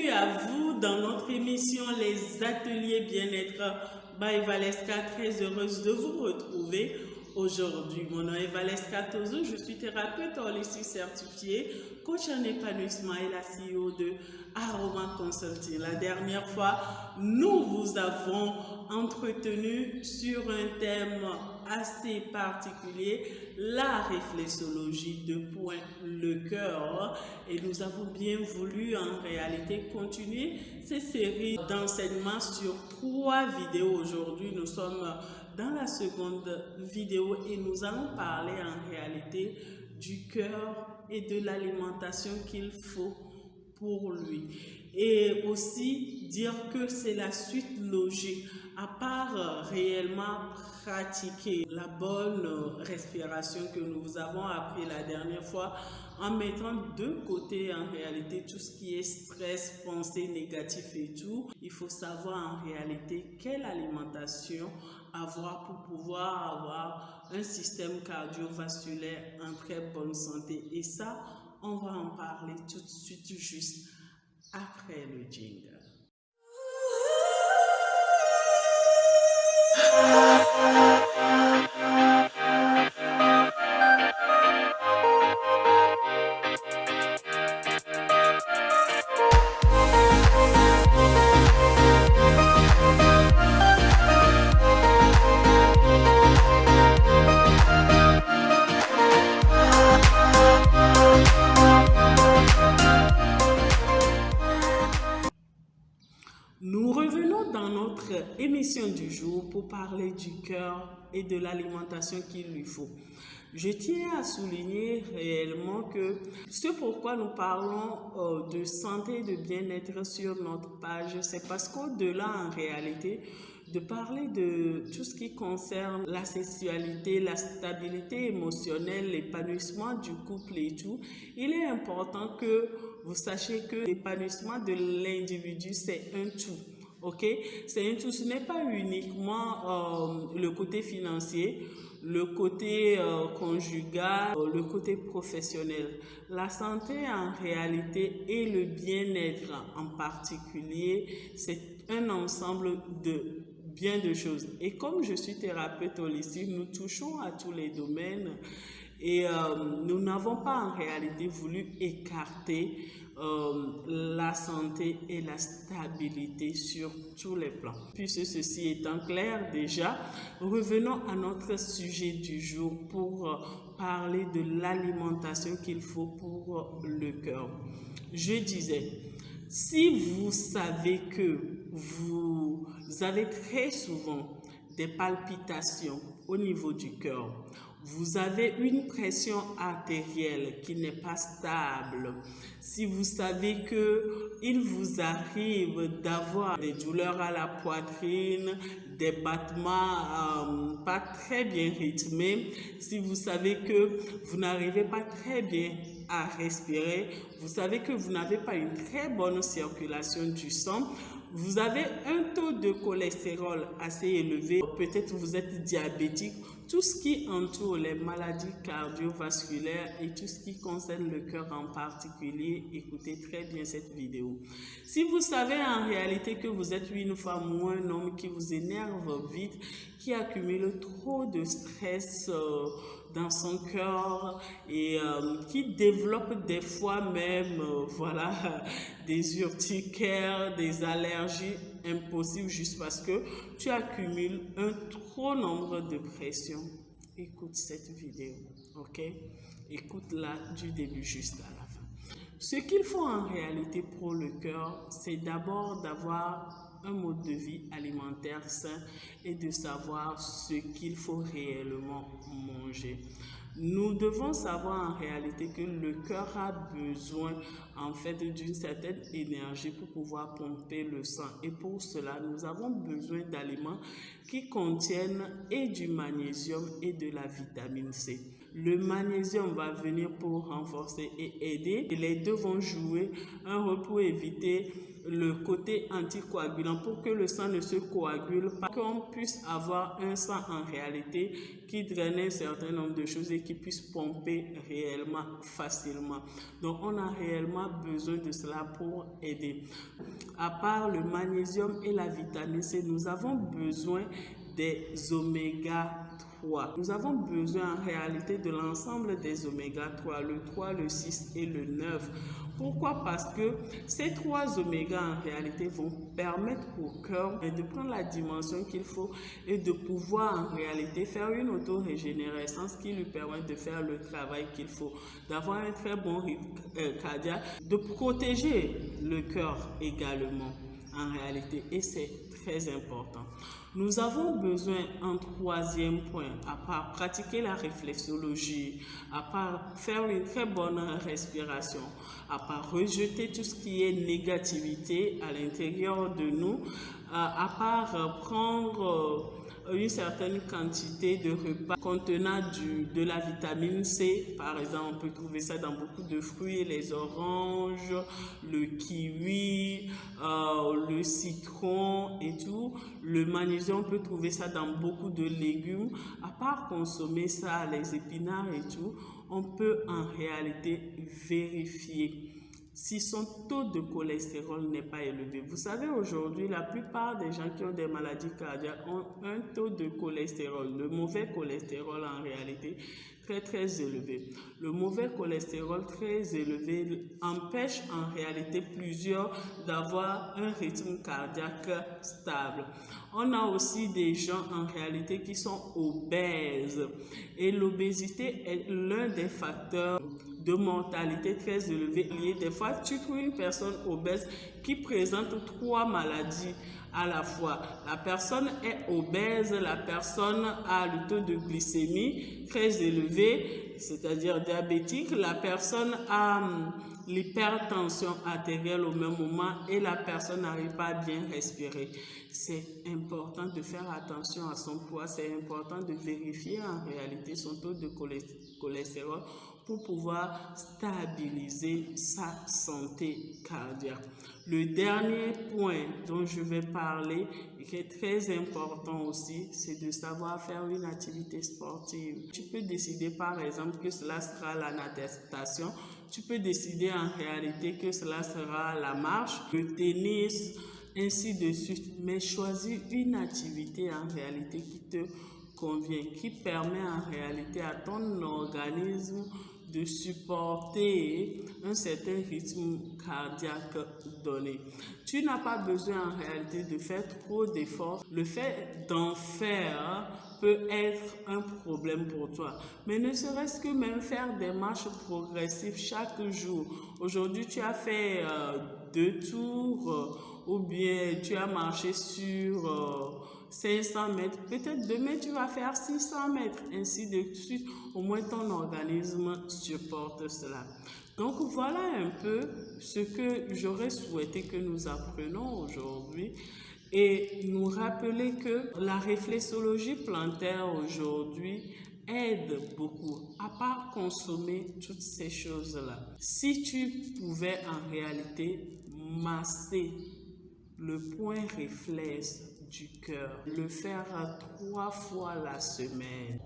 Bienvenue à vous dans notre émission Les Ateliers Bien-être by Valeska. Très heureuse de vous retrouver aujourd'hui. Mon nom est Valeska Tozo, je suis thérapeute holistique certifiée, coach en épanouissement et la CEO de Aroma Consulting. La dernière fois, nous vous avons entretenu sur un thème assez particulier, la réflexologie, le cœur, et nous avons bien voulu en réalité continuer ces séries d'enseignements sur 3 vidéos. Aujourd'hui, nous sommes dans la seconde vidéo et nous allons parler en réalité du cœur et de l'alimentation qu'il faut pour lui, et aussi dire que c'est la suite logique, à part réellement pratiquer la bonne respiration que nous avons appris la dernière fois, en mettant de côté en réalité tout ce qui est stress, pensée négative et tout. Il faut savoir en réalité quelle alimentation avoir pour pouvoir avoir un système cardiovasculaire en très bonne santé, et ça on va en parler tout de suite, juste après le jingle. Nous revenons dans notre émission du jour pour parler du cœur et de l'alimentation qu'il lui faut. Je tiens à souligner réellement que ce pourquoi nous parlons de santé et de bien-être sur notre page, c'est parce qu'au-delà en réalité de parler de tout ce qui concerne la sexualité, la stabilité émotionnelle, l'épanouissement du couple et tout, il est important que vous sachiez que l'épanouissement de l'individu, c'est un tout. Ok, c'est un tout, ce n'est pas uniquement le côté financier, le côté conjugal, le côté professionnel. La santé en réalité et le bien-être en particulier, c'est un ensemble de bien de choses. Et comme je suis thérapeute holistique, nous touchons à tous les domaines et nous n'avons pas en réalité voulu écarter la santé et la stabilité sur tous les plans. Puisque ceci étant clair déjà, revenons à notre sujet du jour pour parler de l'alimentation qu'il faut pour le cœur. Je disais, si vous savez que vous avez très souvent des palpitations au niveau du cœur, vous avez une pression artérielle qui n'est pas stable, si vous savez que il vous arrive d'avoir des douleurs à la poitrine, des battements pas très bien rythmés, si vous savez que vous n'arrivez pas très bien à respirer, vous savez que vous n'avez pas une très bonne circulation du sang, vous avez un taux de cholestérol assez élevé, peut-être vous êtes diabétique, tout ce qui entoure les maladies cardiovasculaires et tout ce qui concerne le cœur en particulier, écoutez très bien cette vidéo. Si vous savez en réalité que vous êtes une femme ou un homme qui vous énerve vite, qui accumule trop de stress dans son cœur et qui développe des fois même des urticaires, des allergies impossibles juste parce que tu accumules un trop nombre de pression. Écoute cette vidéo, ok? Écoute-la du début juste à la fin. Ce qu'il faut en réalité pour le cœur, c'est d'abord d'avoir un mode de vie alimentaire sain et de savoir ce qu'il faut réellement manger. Nous devons savoir en réalité que le cœur a besoin en fait d'une certaine énergie pour pouvoir pomper le sang, et pour cela nous avons besoin d'aliments qui contiennent et du magnésium et de la vitamine C. Le magnésium va venir pour renforcer et aider. Et les deux vont jouer un rôle pour éviter le côté anticoagulant, pour que le sang ne se coagule pas, qu'on puisse avoir un sang en réalité qui draine un certain nombre de choses et qui puisse pomper réellement facilement. Donc on a réellement besoin de cela pour aider. À part le magnésium et la vitamine C, nous avons besoin des oméga 3. Nous avons besoin en réalité de l'ensemble des oméga 3, le 3, le 6 et le 9. Pourquoi? Parce que ces 3 oméga en réalité vont permettre au cœur de prendre la dimension qu'il faut et de pouvoir en réalité faire une auto-régénérescence qui lui permet de faire le travail qu'il faut, d'avoir un très bon rythme cardiaque, de protéger le cœur également en réalité, et c'est très important. Nous avons besoin, en 3e point, à part pratiquer la réflexologie, à part faire une très bonne respiration, à part rejeter tout ce qui est négativité à l'intérieur de nous, à part prendre une certaine quantité de repas contenant de la vitamine C. Par exemple, on peut trouver ça dans beaucoup de fruits, les oranges, le kiwi, le citron et tout. Le magnésium, on peut trouver ça dans beaucoup de légumes. À part consommer ça, les épinards et tout, on peut en réalité vérifier si son taux de cholestérol n'est pas élevé. Vous savez, aujourd'hui, la plupart des gens qui ont des maladies cardiaques ont un taux de cholestérol, le mauvais cholestérol en réalité, très élevé. Le mauvais cholestérol très élevé empêche en réalité plusieurs d'avoir un rythme cardiaque stable. On a aussi des gens en réalité qui sont obèses, et l'obésité est l'un des facteurs de mortalité très élevée. Des fois, tu trouves une personne obèse qui présente 3 maladies à la fois. La personne est obèse, la personne a le taux de glycémie très élevé, c'est-à-dire diabétique, la personne a l'hypertension artérielle au même moment et la personne n'arrive pas à bien respirer. C'est important de faire attention à son poids, c'est important de vérifier en réalité son taux de cholestérol pour pouvoir stabiliser sa santé cardiaque. Le dernier point dont je vais parler et qui est très important aussi, c'est de savoir faire une activité sportive. Tu peux décider par exemple que cela sera la natation, tu peux décider en réalité que cela sera la marche, le tennis, ainsi de suite, mais choisis une activité en réalité qui te convient, qui permet en réalité à ton organisme de supporter un certain rythme cardiaque donné. Tu n'as pas besoin en réalité de faire trop d'efforts. Le fait d'en faire peut être un problème pour toi. Mais ne serait-ce que même faire des marches progressives chaque jour. Aujourd'hui, tu as fait 2 tours ou bien tu as marché sur 500 mètres. Peut-être demain, tu vas faire 600 mètres, ainsi de suite. Au moins, ton organisme supporte cela. Donc, voilà un peu ce que j'aurais souhaité que nous apprenions aujourd'hui. Et nous rappeler que la réflexologie plantaire aujourd'hui aide beaucoup, à part consommer toutes ces choses-là. Si tu pouvais en réalité masser le point réflexe du cœur, le faire 3 fois la semaine,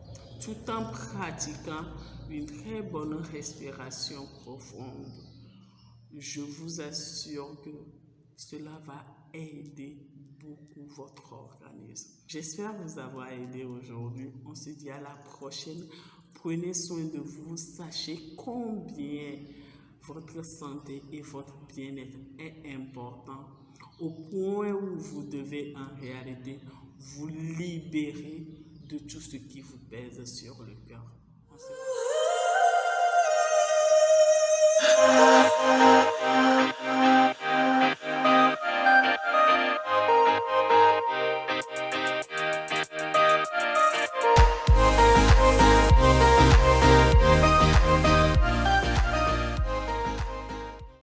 tout en pratiquant une très bonne respiration profonde, je vous assure que cela va aider beaucoup votre organisme. J'espère vous avoir aidé aujourd'hui. On se dit à la prochaine. Prenez soin de vous. Sachez combien votre santé et votre bien-être est important, au point où vous devez en réalité vous libérer de tout ce qui vous pèse sur le cœur.